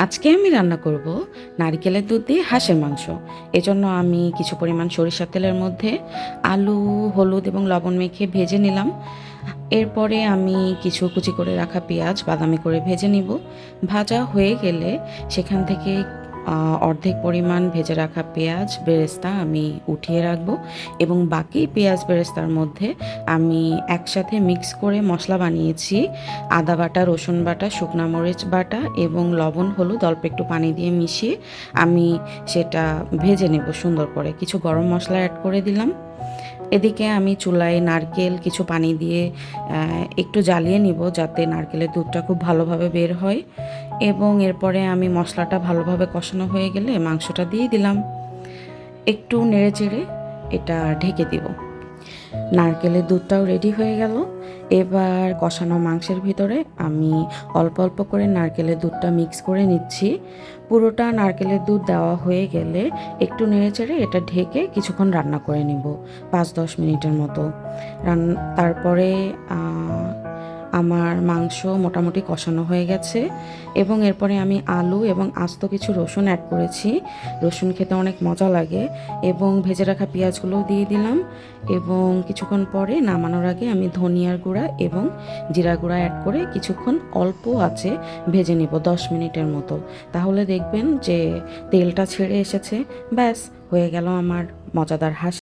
আজকে আমি রান্না করব নারকেলের দুধ দিয়ে হাঁসের মাংস। এজন্য আমি কিছু পরিমাণ সরিষার তেলের মধ্যে আলু, হলুদ এবং লবণ মেখে ভেজে নিলাম। এরপরে আমি কিছু কুচি করে রাখা পেঁয়াজ বাদামি করে ভেজে নিব। ভাজা হয়ে গেলে সেখান থেকে অর্ধেক পরিমাণ ভেজে রাখা পেঁয়াজ বেরেস্তা আমি উঠিয়ে রাখবো এবং বাকি পেঁয়াজ বেরেস্তার মধ্যে আমি একসাথে মিক্স করে মশলা বানিয়েছি। আদা বাটা, রসুন বাটা, শুকনো মরিচ বাটা এবং লবণ হলুদ অল্প একটু পানি দিয়ে মিশিয়ে আমি সেটা ভেজে নেব সুন্দর করে। কিছু গরম মশলা অ্যাড করে দিলাম। এদিকে আমি চুলায় নারকেল কিছু পানি দিয়ে একটু জ্বালিয়ে নিব যাতে নারকেলের দুধটা খুব ভালোভাবে বের হয়। এবং এরপরে আমি মশলাটা ভালোভাবে কষানো হয়ে গেলে মাংসটা দিয়ে দিলাম। একটু নেড়ে চেড়ে এটা ঢেকে দিব। নারকেলের দুধটাও রেডি হয়ে গেল। এবার কষানো মাংসের ভিতরে আমি অল্প অল্প করে নারকেলের দুধটা মিক্স করে নিচ্ছি। পুরোটা নারকেলের দুধ দেওয়া হয়ে গেলে একটু নেড়েচেড়ে এটা ঢেকে কিছুক্ষণ রান্না করে নিব, 5-10 মিনিটের মতো। তারপরে আমার মাংস মোটামুটি কষানো হয়ে গেছে এবং এরপরে আমি আলু এবং আস্ত কিছু রসুন অ্যাড করেছি। রসুন খেতে অনেক মজা লাগে এবং ভেজে রাখা পেঁয়াজগুলোও দিয়ে দিলাম। এবং কিছুক্ষণ পরে নামানোর আগে আমি ধনিয়ার গুঁড়া এবং জিরা গুঁড়া অ্যাড করে কিছুক্ষণ অল্প আঁচে ভেজে নিব 10 মিনিটের মতো। তাহলে দেখবেন যে তেলটা ছেড়ে এসেছে। ব্যাস, হয়ে গেল আমার মজাদার হাঁস